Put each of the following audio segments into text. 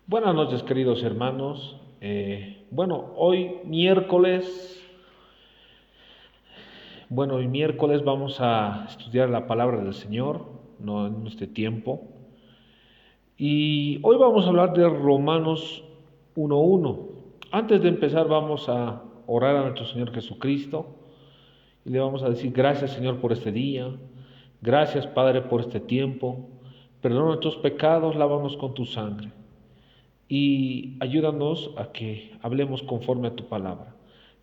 Buenas noches, queridos hermanos. Hoy miércoles vamos a estudiar la palabra del Señor, no en este tiempo. Y hoy vamos a hablar de Romanos 1:1. Antes de empezar vamos a orar a nuestro Señor Jesucristo y le vamos a decir gracias, Señor, por este día. Gracias, Padre, por este tiempo. Perdona nuestros pecados, lávanos con tu sangre y ayúdanos a que hablemos conforme a tu palabra.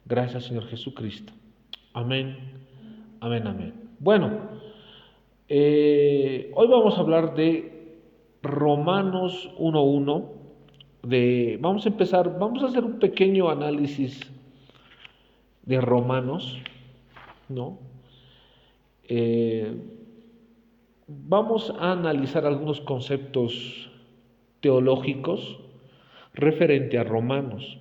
Gracias, Señor Jesucristo. Amén, amén, amén. Hoy vamos a hablar de Romanos 1:1. Vamos a hacer un pequeño análisis de Romanos, ¿no? Vamos a analizar algunos conceptos teológicos referente a Romanos.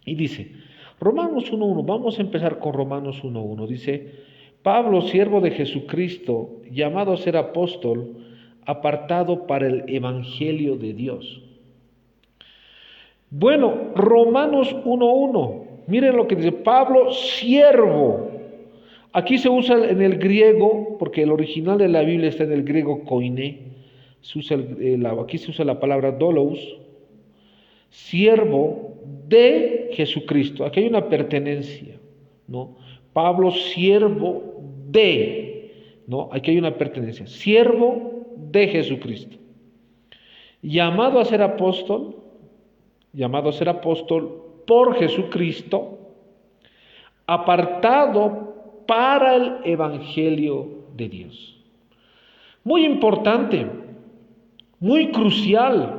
Y dice, Romanos 1:1, vamos a empezar con Romanos 1:1. Dice, Pablo, siervo de Jesucristo, llamado a ser apóstol, apartado para el evangelio de Dios. Romanos 1:1, miren lo que dice, Pablo, siervo. Aquí se usa en el griego, porque el original de la Biblia está en el griego koiné. Aquí se usa la palabra doulos, siervo de Jesucristo. Aquí hay una pertenencia, ¿no? Pablo, siervo de, ¿no? Aquí hay una pertenencia, siervo de Jesucristo. Llamado a ser apóstol por Jesucristo, apartado para el evangelio de Dios. Muy importante, muy crucial.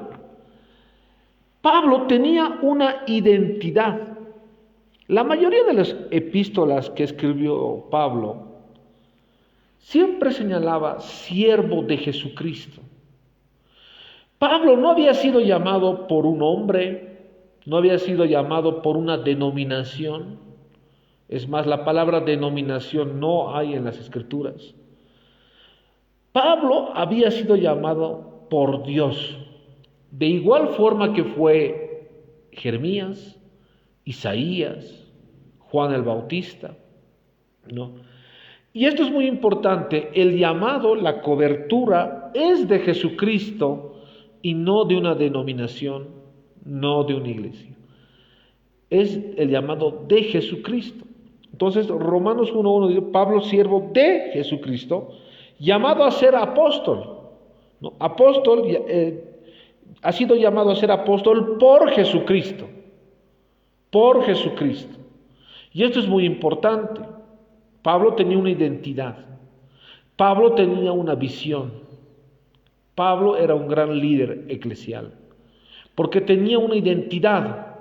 Pablo tenía una identidad. La mayoría de las epístolas que escribió Pablo siempre señalaba siervo de Jesucristo. Pablo no había sido llamado por un hombre, no había sido llamado por una denominación. Es más, la palabra denominación no hay en las Escrituras. Pablo había sido llamado por Dios, de igual forma que fue Jeremías, Isaías, Juan el Bautista, ¿no? Y esto es muy importante, el llamado, la cobertura es de Jesucristo y no de una denominación, no de una iglesia. Es el llamado de Jesucristo. Entonces, Romanos 1:1 dice, Pablo, siervo de Jesucristo, llamado a ser apóstol, ¿no? Apóstol, ha sido llamado a ser apóstol por Jesucristo. Por Jesucristo. Y esto es muy importante. Pablo tenía una identidad. Pablo tenía una visión. Pablo era un gran líder eclesial. Porque tenía una identidad.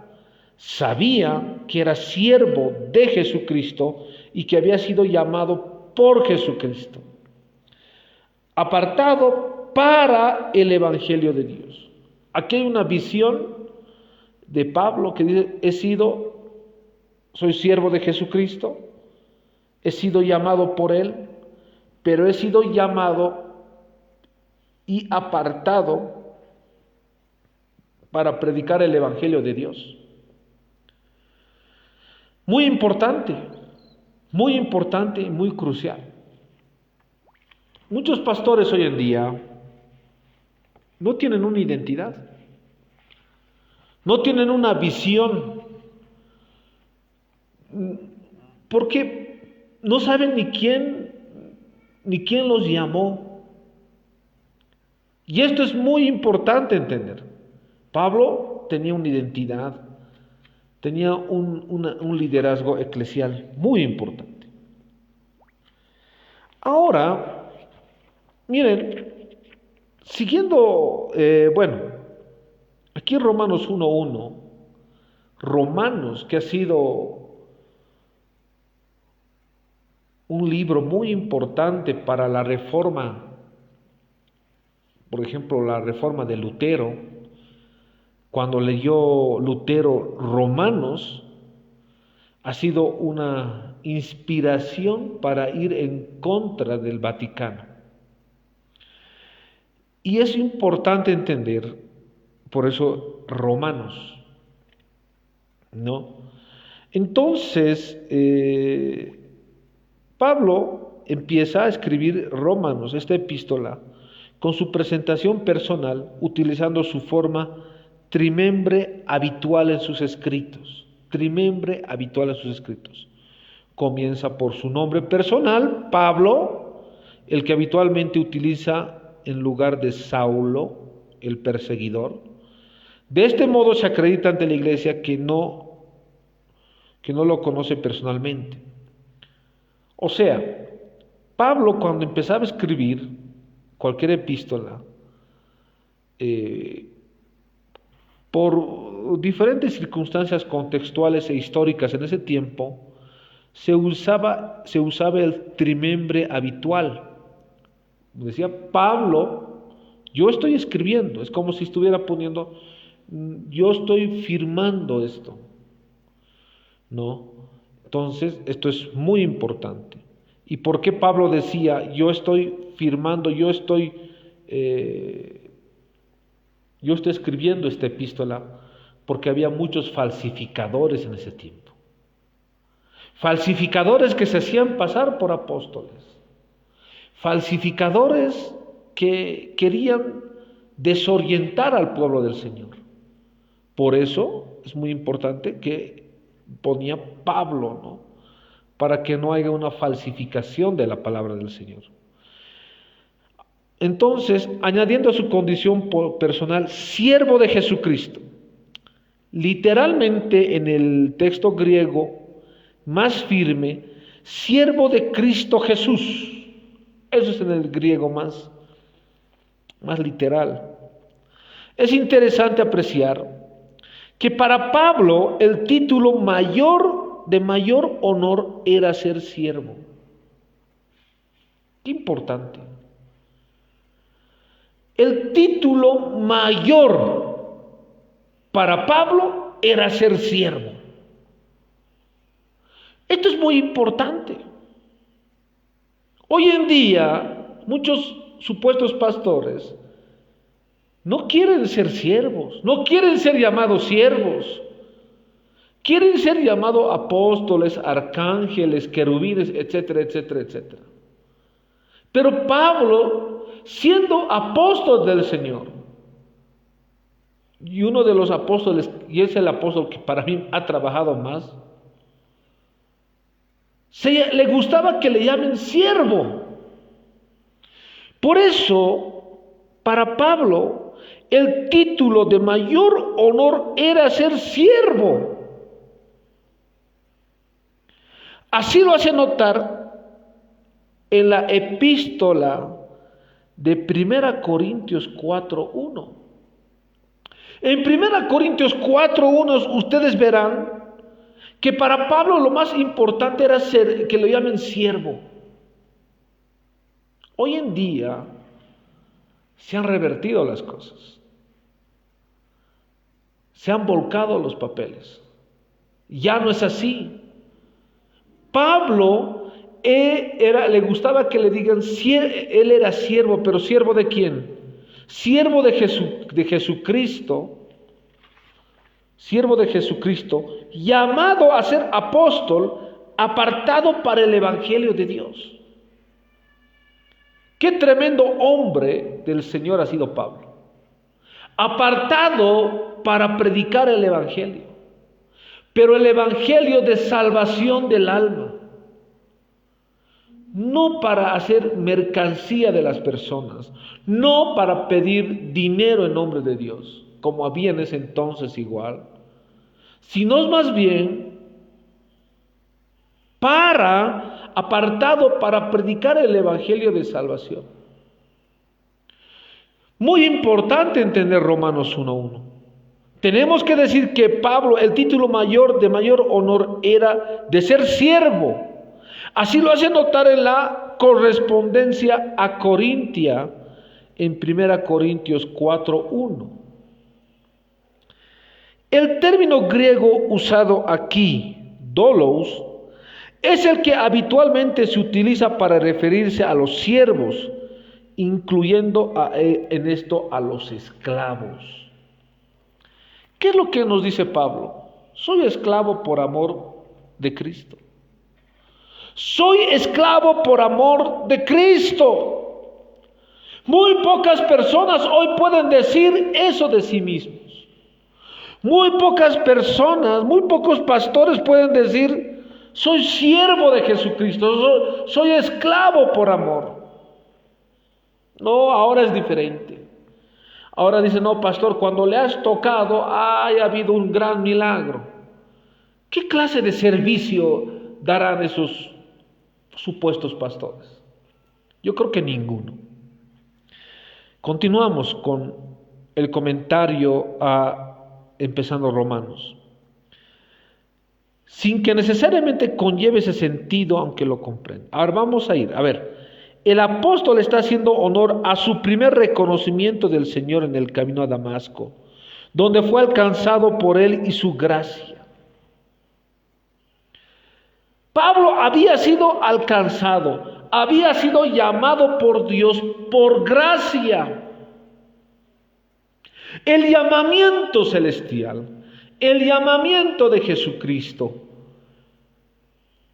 Sabía que era siervo de Jesucristo y que había sido llamado por Jesucristo. Apartado para el evangelio de Dios. Aquí hay una visión de Pablo que dice, soy siervo de Jesucristo, he sido llamado por Él, pero he sido llamado y apartado para predicar el evangelio de Dios. Muy importante y muy crucial. Muchos pastores hoy en día no tienen una identidad, no tienen una visión, porque no saben ni quién los llamó. Y esto es muy importante entender. Pablo tenía una identidad, tenía un liderazgo eclesial muy importante. Ahora, miren, siguiendo, aquí en Romanos 1:1, Romanos, que ha sido un libro muy importante para la reforma, por ejemplo, la reforma de Lutero. Cuando leyó Lutero Romanos, ha sido una inspiración para ir en contra del Vaticano. Y es importante entender, Por eso Romanos, ¿no? Entonces, Pablo empieza a escribir Romanos, esta epístola, con su presentación personal, utilizando su forma trimembre habitual en sus escritos. Trimembre habitual en sus escritos. Comienza por su nombre personal, Pablo, el que habitualmente utiliza en lugar de Saulo, el perseguidor. De este modo se acredita ante la iglesia que no lo conoce personalmente. O sea, Pablo, cuando empezaba a escribir cualquier epístola, por diferentes circunstancias contextuales e históricas en ese tiempo, se usaba el trimembre habitual. Decía Pablo, yo estoy escribiendo, es como si estuviera poniendo, yo estoy firmando esto, ¿no? Entonces, esto es muy importante. ¿Y por qué Pablo decía, yo estoy firmando, yo estoy escribiendo esta epístola? Porque había muchos falsificadores en ese tiempo. Falsificadores que se hacían pasar por apóstoles. Falsificadores que querían desorientar al pueblo del Señor. Por eso es muy importante que ponía Pablo, ¿no? Para que no haya una falsificación de la palabra del Señor. Entonces, añadiendo a su condición personal, siervo de Jesucristo. Literalmente en el texto griego más firme, siervo de Cristo Jesús. Eso es en el griego más literal. Es interesante apreciar que para Pablo el título de mayor honor era ser siervo. Qué importante. El título mayor para Pablo era ser siervo. Esto es muy importante. Hoy en día, muchos supuestos pastores no quieren ser siervos, no quieren ser llamados siervos. Quieren ser llamados apóstoles, arcángeles, querubines, etcétera, etcétera, etcétera. Pero Pablo, siendo apóstol del Señor, y uno de los apóstoles, y es el apóstol que para mí ha trabajado más, le gustaba que le llamen siervo. Por eso, para Pablo, el título de mayor honor era ser siervo. Así lo hace notar en la epístola de 1 Corintios 4:1. En 1 Corintios 4:1 ustedes verán que para Pablo lo más importante era que lo llamen siervo. Hoy en día se han revertido las cosas. Se han volcado los papeles. Ya no es así. Pablo le gustaba que le digan, él era siervo, pero ¿siervo de quién? Siervo de Jesucristo. Siervo de Jesucristo, llamado a ser apóstol, apartado para el Evangelio de Dios. Qué tremendo hombre del Señor ha sido Pablo. Apartado para predicar el Evangelio, pero el Evangelio de salvación del alma. No para hacer mercancía de las personas, no para pedir dinero en nombre de Dios, como había en ese entonces igual, sino más bien apartado para predicar el Evangelio de salvación. Muy importante entender Romanos 1:1. Tenemos que decir que Pablo, el título de mayor honor era de ser siervo. Así lo hace notar en la correspondencia a Corintia, en 1 Corintios 4:1. El término griego usado aquí, doulos, es el que habitualmente se utiliza para referirse a los siervos, incluyendo en esto a los esclavos. ¿Qué es lo que nos dice Pablo? Soy esclavo por amor de Cristo. Soy esclavo por amor de Cristo. Muy pocas personas hoy pueden decir eso de sí mismos. Muy pocas personas, muy pocos pastores pueden decir, soy siervo de Jesucristo, soy esclavo por amor. No, ahora es diferente. Ahora dice, no, pastor, cuando le has tocado, ha habido un gran milagro. ¿Qué clase de servicio darán esos supuestos pastores? Yo creo que ninguno. Continuamos con el comentario empezando Romanos. Sin que necesariamente conlleve ese sentido, aunque lo comprenda. Ahora vamos a ir, a ver. El apóstol está haciendo honor a su primer reconocimiento del Señor en el camino a Damasco, donde fue alcanzado por Él y su gracia. Pablo había sido alcanzado, había sido llamado por Dios por gracia. El llamamiento celestial, el llamamiento de Jesucristo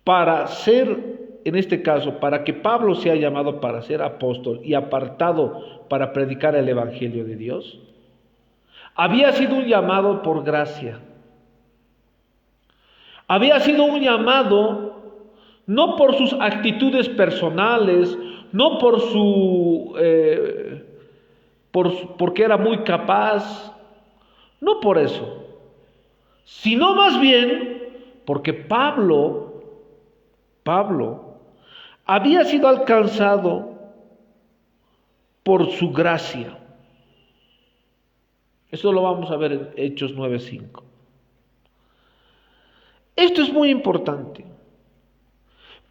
para ser, en este caso, para que Pablo sea llamado para ser apóstol y apartado para predicar el Evangelio de Dios, había sido un llamado por gracia. Había sido un llamado no por sus actitudes personales, no por porque era muy capaz, no por eso, sino más bien porque Pablo había sido alcanzado por su gracia. Eso lo vamos a ver en Hechos 9:5. Esto es muy importante.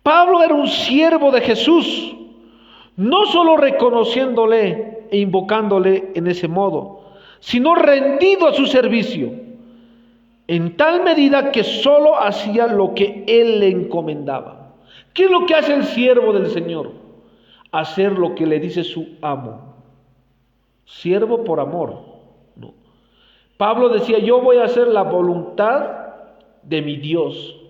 Pablo era un siervo de Jesús, no solo reconociéndole e invocándole en ese modo, sino rendido a su servicio, en tal medida que solo hacía lo que él le encomendaba. ¿Qué es lo que hace el siervo del Señor? Hacer lo que le dice su amo. Siervo por amor. No. Pablo decía, yo voy a hacer la voluntad de mi Dios.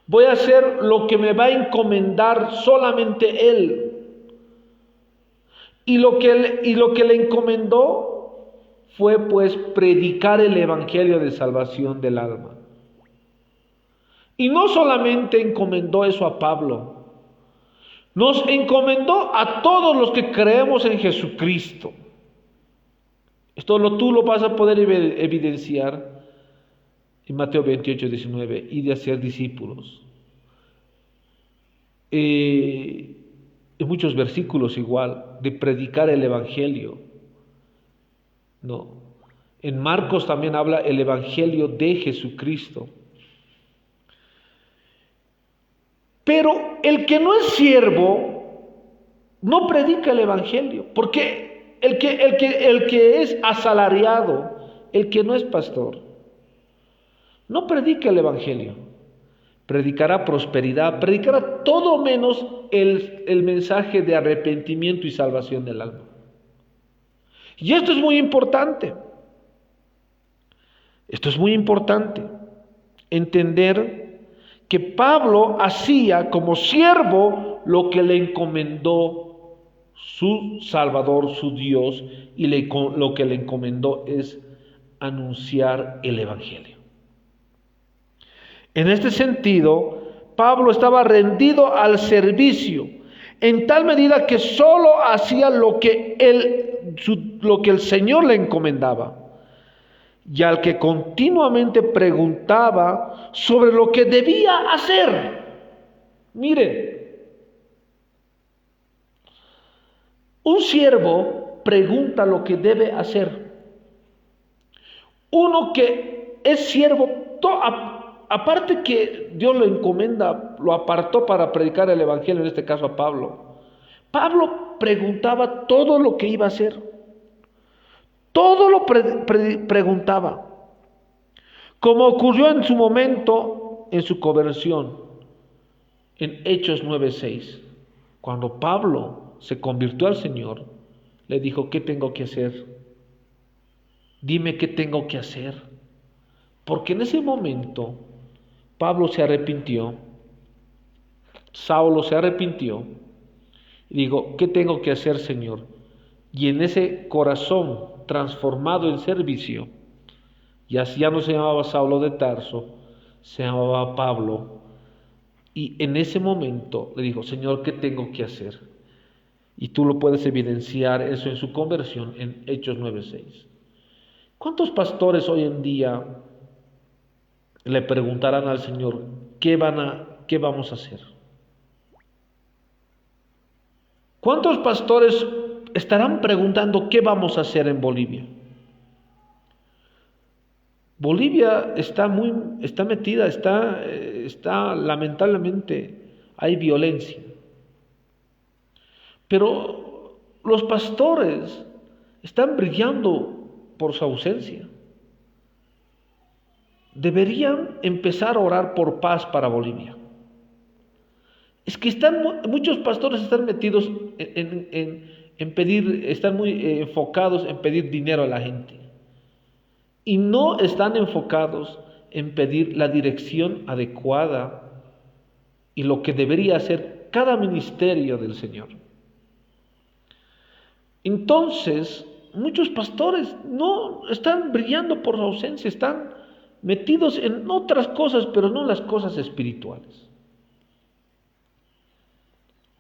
Voy a hacer lo que me va a encomendar solamente Él. Y lo que le encomendó fue pues predicar el evangelio de salvación del alma. Y no solamente encomendó eso a Pablo, nos encomendó a todos los que creemos en Jesucristo. Esto tú lo vas a poder evidenciar en Mateo 28:19, y de hacer discípulos. En muchos versículos igual, de predicar el evangelio. No. En Marcos también habla el evangelio de Jesucristo. Pero el que no es siervo no predica el evangelio, porque el que es asalariado, el que no es pastor, no predica el evangelio. Predicará prosperidad, predicará todo menos el mensaje de arrepentimiento y salvación del alma. Y esto es muy importante. Esto es muy importante. Entender que Pablo hacía como siervo lo que le encomendó su Salvador, su Dios, y lo que le encomendó es anunciar el evangelio. En este sentido, Pablo estaba rendido al servicio, en tal medida que solo hacía lo que el Señor le encomendaba, y al que continuamente preguntaba sobre lo que debía hacer. Mire, un siervo pregunta lo que debe hacer. Uno que es siervo, aparte que Dios lo encomienda, lo apartó para predicar el evangelio, en este caso a Pablo. Pablo preguntaba todo lo que iba a hacer. Todo lo preguntaba. Como ocurrió en su momento, en su conversión, en Hechos 9:6. Cuando Pablo se convirtió al Señor, le dijo, ¿qué tengo que hacer? Dime qué tengo que hacer. Porque en ese momento Pablo se arrepintió, Saulo se arrepintió, y digo, ¿qué tengo que hacer, Señor? Y en ese corazón transformado en servicio, y así ya no se llamaba Saulo de Tarso, se llamaba Pablo, y en ese momento le dijo, Señor, ¿qué tengo que hacer? Y tú lo puedes evidenciar eso en su conversión en Hechos 9:6. ¿Cuántos pastores hoy en día le preguntarán al Señor, qué vamos a hacer? ¿Cuántos pastores estarán preguntando qué vamos a hacer en Bolivia? Bolivia está metida, está lamentablemente, hay violencia. Pero los pastores están brillando por su ausencia. Deberían empezar a orar por paz para Bolivia. Es que muchos pastores están metidos en pedir, están muy enfocados en pedir dinero a la gente. Y no están enfocados en pedir la dirección adecuada y lo que debería hacer cada ministerio del Señor. Entonces, muchos pastores no están brillando por su ausencia, están metidos en otras cosas, pero no en las cosas espirituales.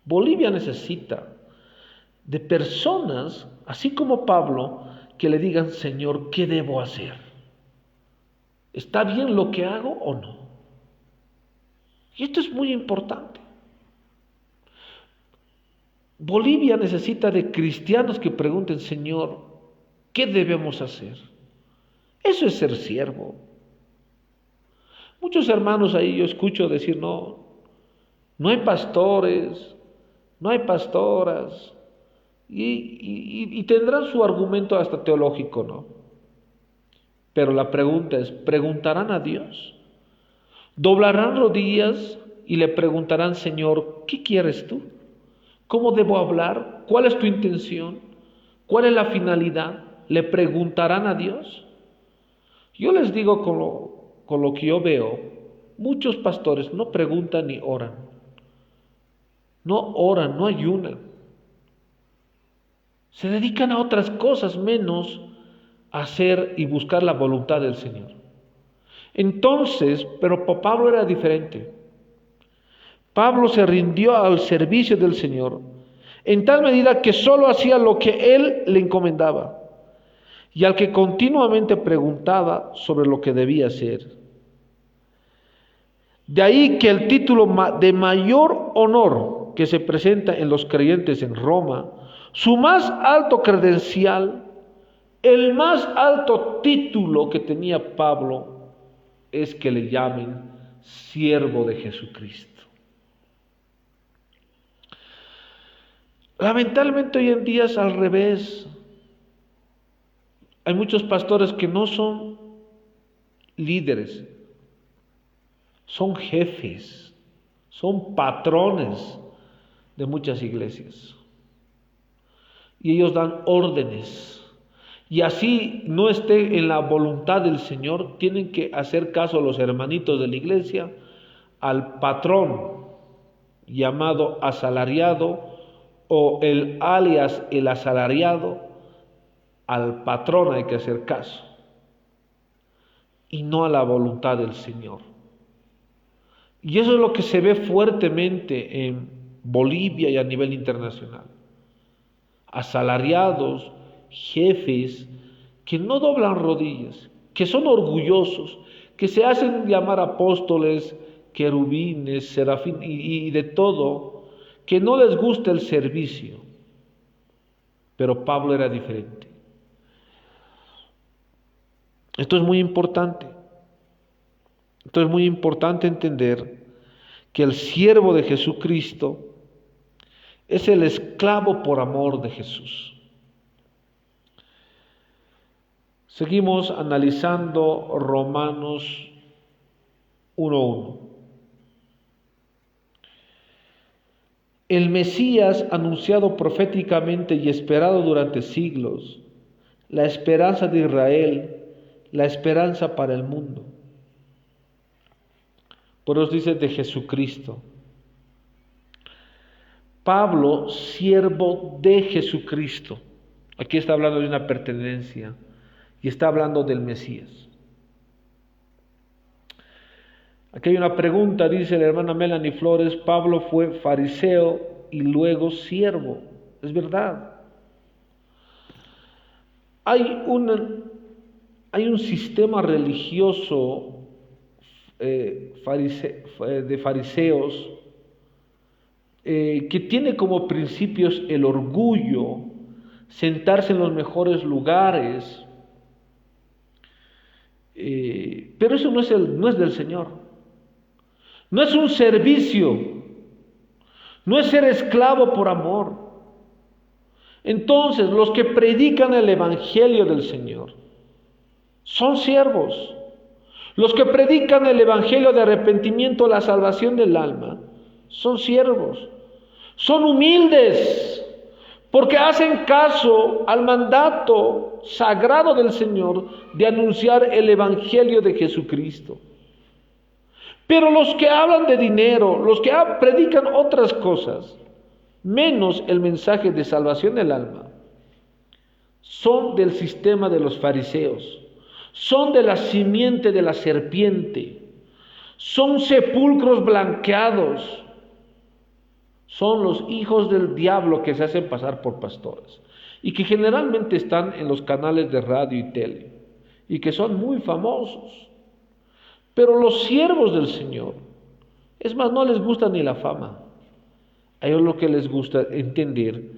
Bolivia necesita de personas, así como Pablo, que le digan, Señor, ¿qué debo hacer? ¿Está bien lo que hago o no? Y esto es muy importante. Bolivia necesita de cristianos que pregunten, Señor, ¿qué debemos hacer? Eso es ser siervo. Muchos hermanos ahí yo escucho decir, no hay pastores, no hay pastoras, y tendrán su argumento hasta teológico, ¿no? Pero la pregunta es, ¿preguntarán a Dios? ¿Doblarán rodillas y le preguntarán, Señor, ¿qué quieres tú? ¿Cómo debo hablar? ¿Cuál es tu intención? ¿Cuál es la finalidad? ¿Le preguntarán a Dios? Yo les digo con lo que yo veo, muchos pastores no preguntan ni oran. No oran, no ayunan. Se dedican a otras cosas menos a hacer y buscar la voluntad del Señor. Entonces, pero Pablo era diferente. Pablo se rindió al servicio del Señor en tal medida que solo hacía lo que Él le encomendaba y al que continuamente preguntaba sobre lo que debía hacer. De ahí que el título de mayor honor que se presenta en los creyentes en Roma, su más alto credencial, el más alto título que tenía Pablo es que le llamen siervo de Jesucristo. Lamentablemente hoy en día es al revés. Hay muchos pastores que no son líderes, son jefes, son patrones de muchas iglesias. Y ellos dan órdenes. Y así no esté en la voluntad del Señor, tienen que hacer caso a los hermanitos de la iglesia, al patrón llamado asalariado o el alias el asalariado, al patrón hay que hacer caso y no a la voluntad del Señor. Y eso es lo que se ve fuertemente en Bolivia y a nivel internacional. Asalariados, jefes, que no doblan rodillas, que son orgullosos, que se hacen llamar apóstoles, querubines, serafín y de todo, que no les gusta el servicio. Pero Pablo era diferente. Esto es muy importante. Esto es muy importante entender que el siervo de Jesucristo es el esclavo por amor de Jesús. Seguimos analizando Romanos 1:1. El Mesías, anunciado proféticamente y esperado durante siglos, la esperanza de Israel, la esperanza para el mundo. Por eso dice de Jesucristo. Pablo, siervo de Jesucristo. Aquí está hablando de una pertenencia y está hablando del Mesías. Aquí hay una pregunta, dice la hermana Melanie Flores. Pablo fue fariseo y luego siervo. Es verdad. Hay un sistema religioso de fariseos que tiene como principios el orgullo, sentarse en los mejores lugares, pero eso no es del Señor. No es un servicio, no es ser esclavo por amor. Entonces, los que predican el Evangelio del Señor son siervos. Los que predican el Evangelio de arrepentimiento, la salvación del alma, son siervos. Son humildes, porque hacen caso al mandato sagrado del Señor de anunciar el Evangelio de Jesucristo. Pero los que hablan de dinero, los que predican otras cosas, menos el mensaje de salvación del alma, son del sistema de los fariseos, son de la simiente de la serpiente, son sepulcros blanqueados, son los hijos del diablo que se hacen pasar por pastores y que generalmente están en los canales de radio y tele y que son muy famosos. Pero los siervos del Señor, es más, no les gusta ni la fama. A ellos lo que les gusta entender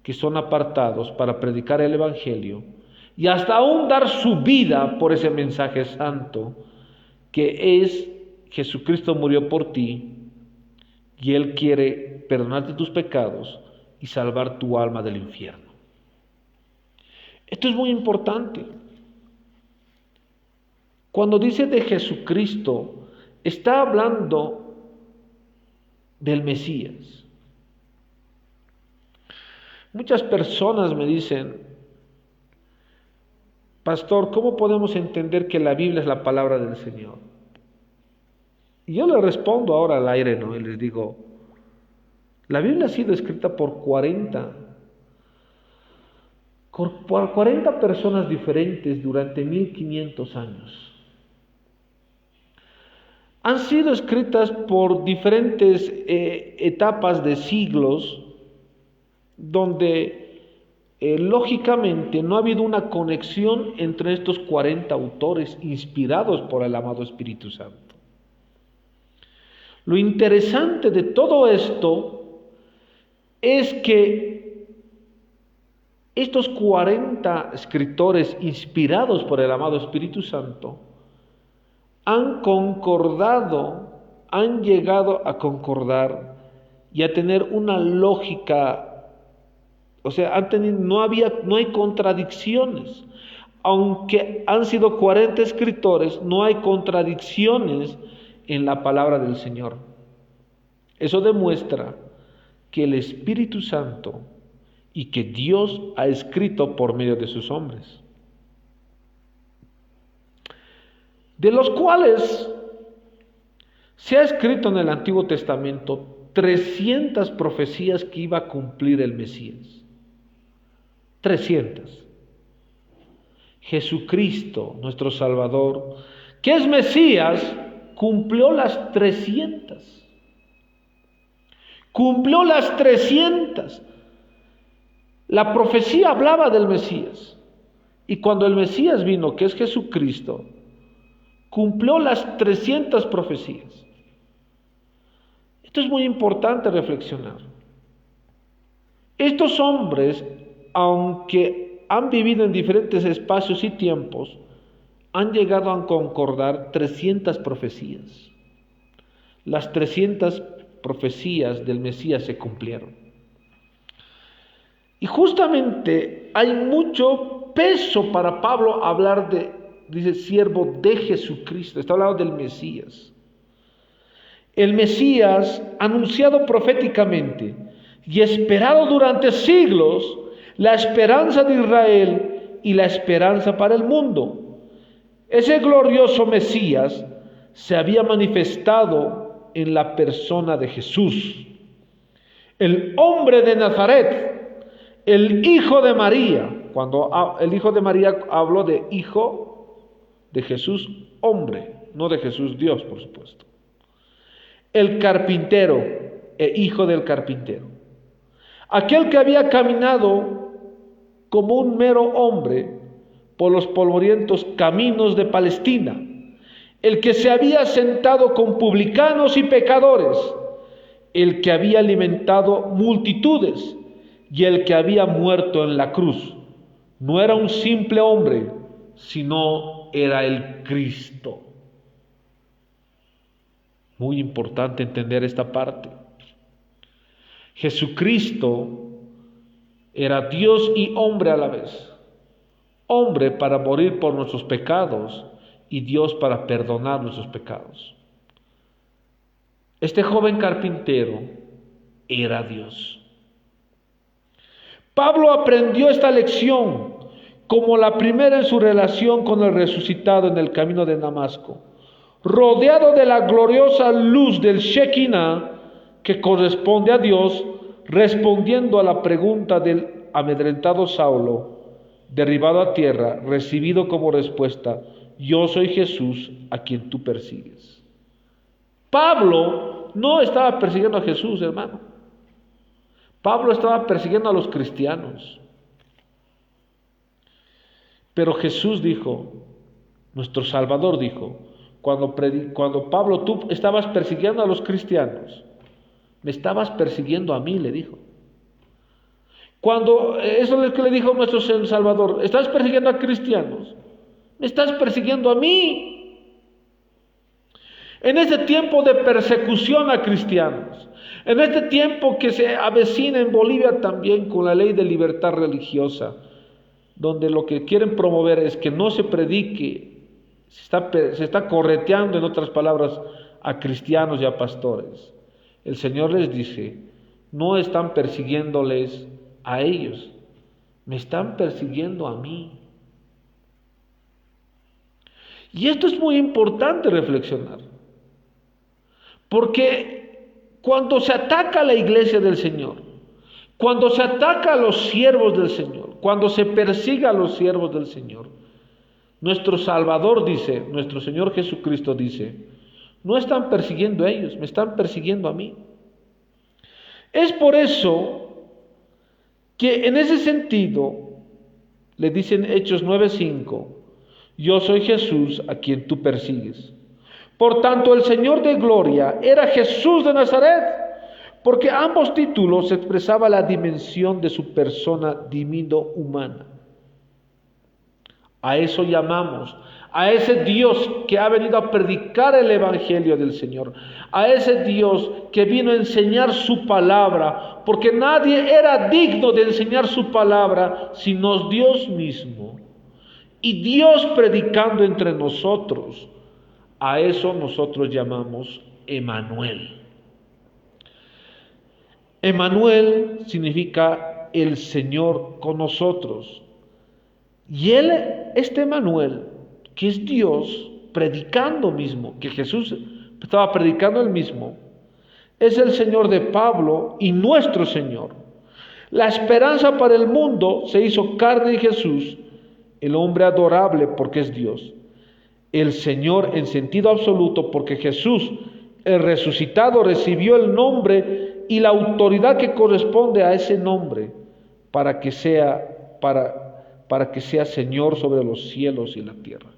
que son apartados para predicar el Evangelio y hasta aún dar su vida por ese mensaje santo que es: Jesucristo murió por ti y Él quiere perdonarte tus pecados y salvar tu alma del infierno. Esto es muy importante. Cuando dice de Jesucristo, está hablando del Mesías. Muchas personas me dicen: pastor, ¿cómo podemos entender que la Biblia es la palabra del Señor? Y yo les respondo ahora al aire, ¿no? Y les digo: la Biblia ha sido escrita por 40 personas diferentes durante 1500 años. Han sido escritas por diferentes etapas de siglos, donde lógicamente no ha habido una conexión entre estos 40 autores inspirados por el amado Espíritu Santo. Lo interesante de todo esto es que estos 40 escritores inspirados por el amado Espíritu Santo han llegado a concordar y a tener una lógica, o sea, no hay contradicciones. Aunque han sido 40 escritores, no hay contradicciones en la palabra del Señor. Eso demuestra que el Espíritu Santo y que Dios ha escrito por medio de sus hombres, de los cuales se ha escrito en el Antiguo Testamento 300 profecías que iba a cumplir el Mesías. 300. Jesucristo, nuestro Salvador, que es Mesías, cumplió las 300. Cumplió las 300. La profecía hablaba del Mesías. Y cuando el Mesías vino, que es Jesucristo, cumplió las 300 profecías. Esto es muy importante reflexionar. Estos hombres, aunque han vivido en diferentes espacios y tiempos, han llegado a concordar 300 profecías. Las 300 profecías del Mesías se cumplieron. Y justamente hay mucho peso para Pablo hablar dice siervo de Jesucristo. Está hablando del Mesías. El Mesías, anunciado proféticamente y esperado durante siglos, la esperanza de Israel y la esperanza para el mundo. Ese glorioso Mesías se había manifestado en la persona de Jesús, el hombre de Nazaret, el hijo de María. Cuando el hijo de María habló de hijo de Jesús, hombre, no de Jesús Dios, por supuesto. El carpintero e hijo del carpintero. Aquel que había caminado como un mero hombre por los polvorientos caminos de Palestina, el que se había sentado con publicanos y pecadores, el que había alimentado multitudes y el que había muerto en la cruz. No era un simple hombre, sino era el Cristo. Muy importante entender esta parte. Jesucristo era Dios y hombre a la vez. Hombre para morir por nuestros pecados y Dios para perdonar nuestros pecados. Este joven carpintero era Dios. Pablo aprendió esta lección como la primera en su relación con el resucitado en el camino de Damasco, rodeado de la gloriosa luz del Shekinah que corresponde a Dios, respondiendo a la pregunta del amedrentado Saulo, derribado a tierra, recibido como respuesta: yo soy Jesús a quien tú persigues. Pablo no estaba persiguiendo a Jesús, hermano. Pablo estaba persiguiendo a los cristianos. Pero Jesús dijo, nuestro Salvador dijo, cuando Pablo, tú estabas persiguiendo a los cristianos, me estabas persiguiendo a mí, le dijo. Eso es lo que le dijo nuestro Salvador, estás persiguiendo a cristianos, me estás persiguiendo a mí. En este tiempo de persecución a cristianos, en este tiempo que se avecina en Bolivia también con la ley de libertad religiosa, donde lo que quieren promover es que no se predique, se está correteando, en otras palabras, a cristianos y a pastores. El Señor les dice, no están persiguiéndoles a ellos, me están persiguiendo a mí. Y esto es muy importante reflexionar, porque cuando se ataca a la iglesia del Señor, cuando se ataca a los siervos del Señor, cuando se persigue a los siervos del Señor, nuestro Salvador dice, nuestro Señor Jesucristo dice, no están persiguiendo a ellos, me están persiguiendo a mí. Es por eso que en ese sentido, le dicen Hechos 9:5, yo soy Jesús a quien tú persigues. Por tanto, el Señor de gloria era Jesús de Nazaret, porque ambos títulos expresaban la dimensión de su persona divino-humana. A eso llamamos, a ese Dios que ha venido a predicar el Evangelio del Señor, a ese Dios que vino a enseñar su palabra, porque nadie era digno de enseñar su palabra sino Dios mismo. Y Dios predicando entre nosotros, a eso nosotros llamamos Emmanuel. Emmanuel significa el Señor con nosotros. Y este Emmanuel, que es Dios, predicando mismo, que Jesús estaba predicando él mismo, es el Señor de Pablo y nuestro Señor. La esperanza para el mundo se hizo carne en Jesús, el hombre adorable porque es Dios. El Señor en sentido absoluto porque Jesús, el resucitado, recibió el nombre y la autoridad que corresponde a ese nombre para que sea Señor sobre los cielos y la tierra.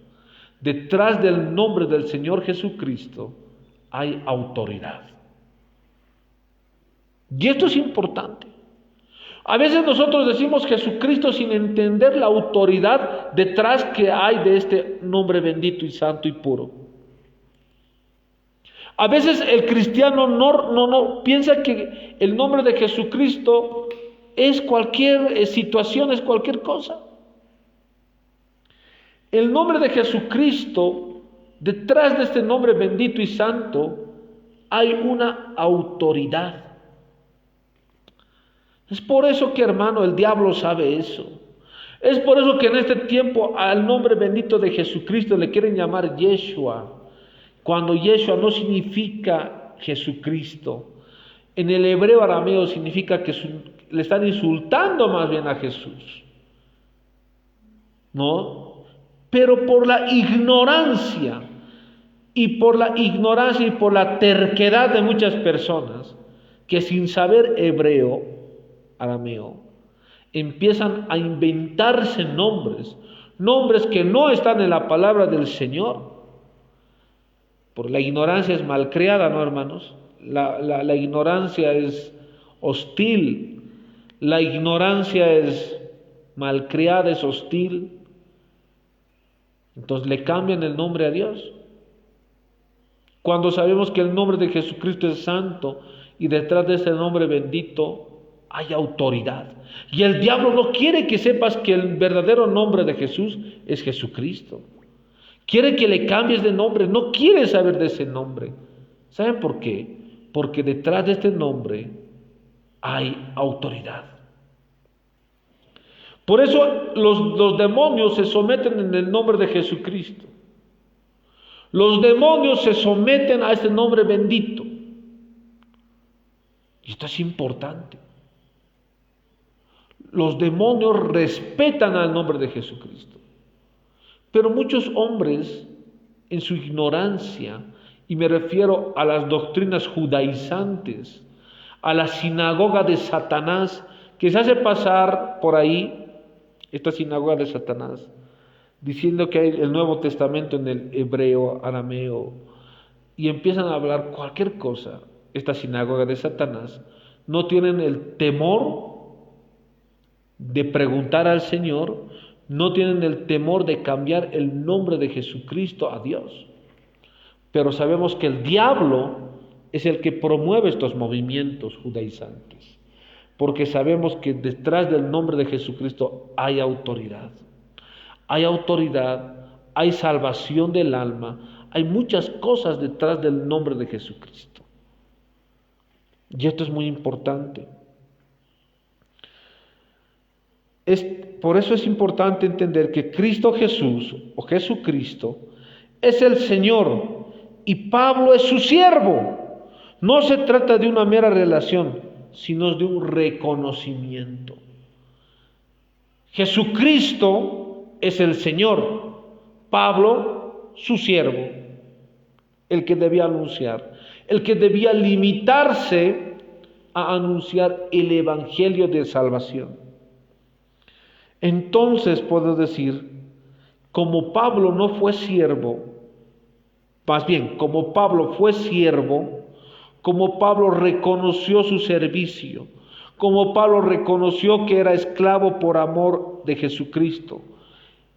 Detrás del nombre del Señor Jesucristo hay autoridad. Y esto es importante. A veces nosotros decimos Jesucristo sin entender la autoridad detrás que hay de este nombre bendito y santo y puro. A veces el cristiano no piensa que el nombre de Jesucristo es cualquier situación, es cualquier cosa. El nombre de Jesucristo, detrás de este nombre bendito y santo, hay una autoridad. Es por eso que, hermano, el diablo sabe eso. Es por eso que en este tiempo al nombre bendito de Jesucristo le quieren llamar Yeshua, cuando Yeshua no significa Jesucristo. En el hebreo arameo significa que le están insultando más bien a Jesús, ¿no? Pero por la ignorancia y por la terquedad de muchas personas que sin saber hebreo, arameo, empiezan a inventarse nombres que no están en la palabra del Señor. Por la ignorancia es malcriada, ¿no, hermanos? La ignorancia es hostil, la ignorancia es malcriada, es hostil. Entonces le cambian el nombre a Dios. Cuando sabemos que el nombre de Jesucristo es santo y detrás de ese nombre bendito hay autoridad. Y el diablo no quiere que sepas que el verdadero nombre de Jesús es Jesucristo. Quiere que le cambies de nombre, no quiere saber de ese nombre. ¿Saben por qué? Porque detrás de este nombre hay autoridad. Por eso los demonios se someten en el nombre de Jesucristo. Los demonios se someten a este nombre bendito. Y esto es importante. Los demonios respetan al nombre de Jesucristo. Pero muchos hombres, en su ignorancia, y me refiero a las doctrinas judaizantes, a la sinagoga de Satanás, que se hace pasar por ahí, esta sinagoga de Satanás, diciendo que hay el Nuevo Testamento en el hebreo, arameo, y empiezan a hablar cualquier cosa. Esta sinagoga de Satanás no tienen el temor de preguntar al Señor, no tienen el temor de cambiar el nombre de Jesucristo a Dios. Pero sabemos que el diablo es el que promueve estos movimientos judaizantes, porque sabemos que detrás del nombre de Jesucristo hay autoridad. Hay autoridad, hay salvación del alma, hay muchas cosas detrás del nombre de Jesucristo. Y esto es muy importante. Por eso es importante entender que Cristo Jesús, o Jesucristo, es el Señor y Pablo es su siervo. No se trata de una mera relación, sino de un reconocimiento. Jesucristo es el Señor, Pablo su siervo, el que debía anunciar, el que debía limitarse a anunciar el evangelio de salvación. Entonces puedo decir, como Pablo no fue siervo, más bien, como Pablo fue siervo, como Pablo reconoció su servicio, como Pablo reconoció que era esclavo por amor de Jesucristo,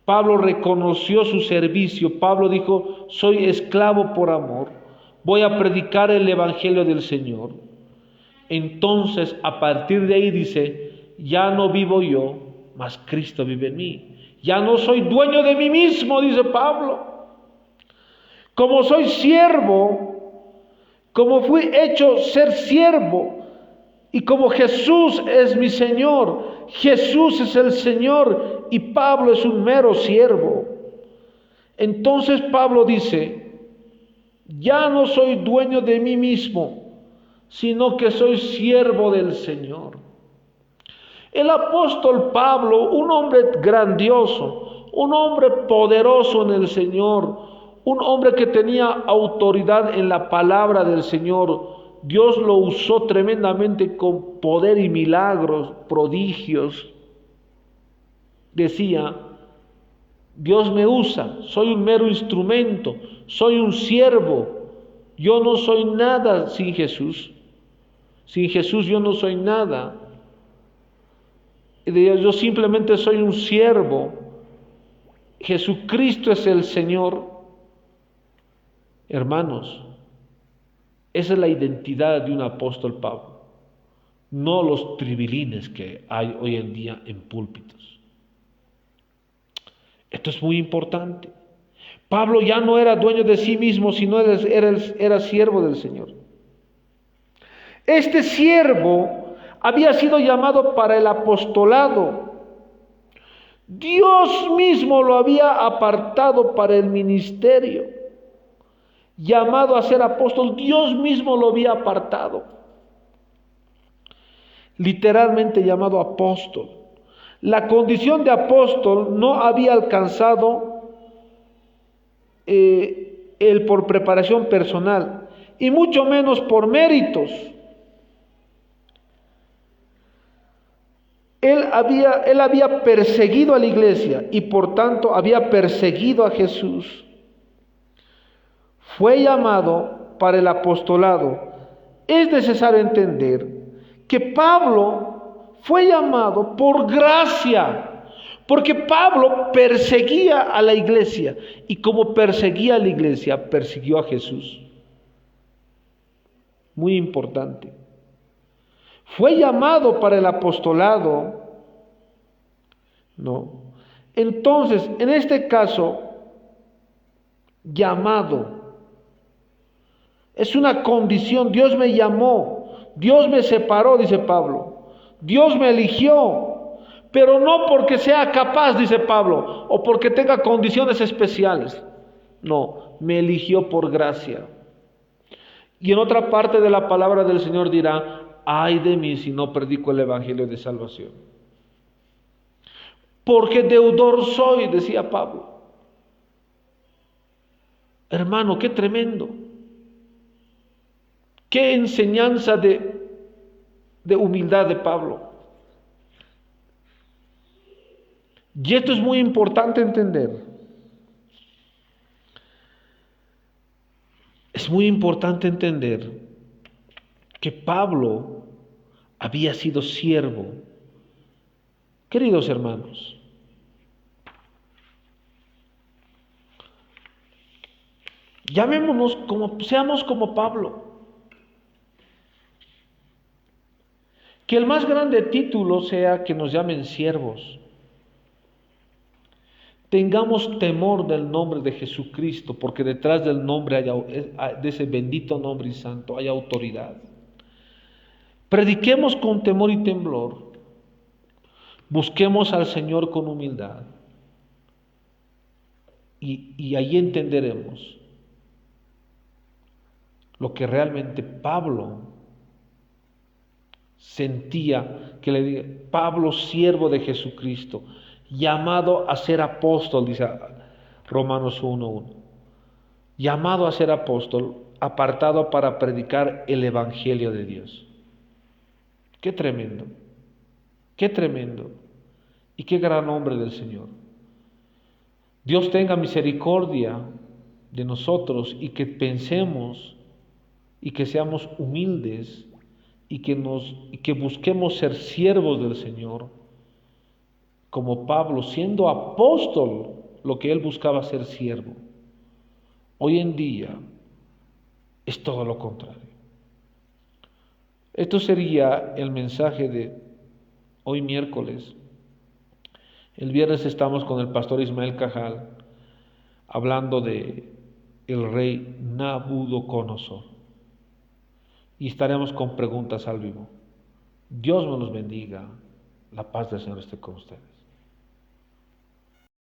Pablo reconoció su servicio, Pablo dijo, soy esclavo por amor, voy a predicar el evangelio del Señor. Entonces, a partir de ahí dice, ya no vivo yo, mas Cristo vive en mí. Ya no soy dueño de mí mismo, dice Pablo. Como soy siervo, como fui hecho ser siervo, y como Jesús es mi Señor, Jesús es el Señor y Pablo es un mero siervo. Entonces Pablo dice, ya no soy dueño de mí mismo, sino que soy siervo del Señor. El apóstol Pablo, un hombre grandioso, un hombre poderoso en el Señor, un hombre que tenía autoridad en la palabra del Señor, Dios lo usó tremendamente con poder y milagros, prodigios. Decía, Dios me usa, soy un mero instrumento, soy un siervo, yo no soy nada sin Jesús. Sin Jesús yo no soy nada. Yo simplemente soy un siervo. Jesucristo es el Señor. Hermanos, esa es la identidad de un apóstol Pablo, no los tribilines que hay hoy en día en púlpitos. Esto es muy importante. Pablo ya no era dueño de sí mismo, sino era siervo del Señor. Este siervo había sido llamado para el apostolado. Dios mismo lo había apartado para el ministerio, llamado a ser apóstol. Dios mismo lo había apartado, literalmente llamado apóstol. La condición de apóstol no había alcanzado él por preparación personal, y mucho menos por méritos. Él había perseguido a la iglesia y por tanto había perseguido a Jesús. Fue llamado para el apostolado. Es necesario entender que Pablo fue llamado por gracia, porque Pablo perseguía a la iglesia, y como perseguía a la iglesia, persiguió a Jesús. Muy importante. Fue llamado para el apostolado, ¿no? Entonces, en este caso, llamado es una condición. Dios me llamó, Dios me separó, dice Pablo. Dios me eligió, pero no porque sea capaz, dice Pablo, o porque tenga condiciones especiales. No, me eligió por gracia. Y en otra parte de la palabra del Señor dirá: ay de mí si no predico el evangelio de salvación. Porque deudor soy, decía Pablo. Hermano, qué tremendo. Qué enseñanza de humildad de Pablo. Y esto es muy importante entender. Es muy importante entender que Pablo había sido siervo. Queridos hermanos, seamos como Pablo. Que el más grande título sea que nos llamen siervos. Tengamos temor del nombre de Jesucristo, porque detrás del nombre, de ese bendito nombre y santo, hay autoridad. Prediquemos con temor y temblor. Busquemos al Señor con humildad. Y ahí entenderemos lo que realmente Pablo sentía, que le diga: Pablo, siervo de Jesucristo, llamado a ser apóstol, dice Romanos 1:1. Llamado a ser apóstol, apartado para predicar el evangelio de Dios. Qué tremendo, qué tremendo, y qué gran hombre del Señor. Dios tenga misericordia de nosotros, y que pensemos y que seamos humildes, y que busquemos ser siervos del Señor, como Pablo, siendo apóstol, lo que él buscaba ser siervo. Hoy en día es todo lo contrario. Esto sería el mensaje de hoy miércoles. El viernes estamos con el pastor Ismael Cajal hablando de el rey Nabucodonosor, y estaremos con preguntas al vivo. Dios nos los bendiga. La paz del Señor esté con ustedes.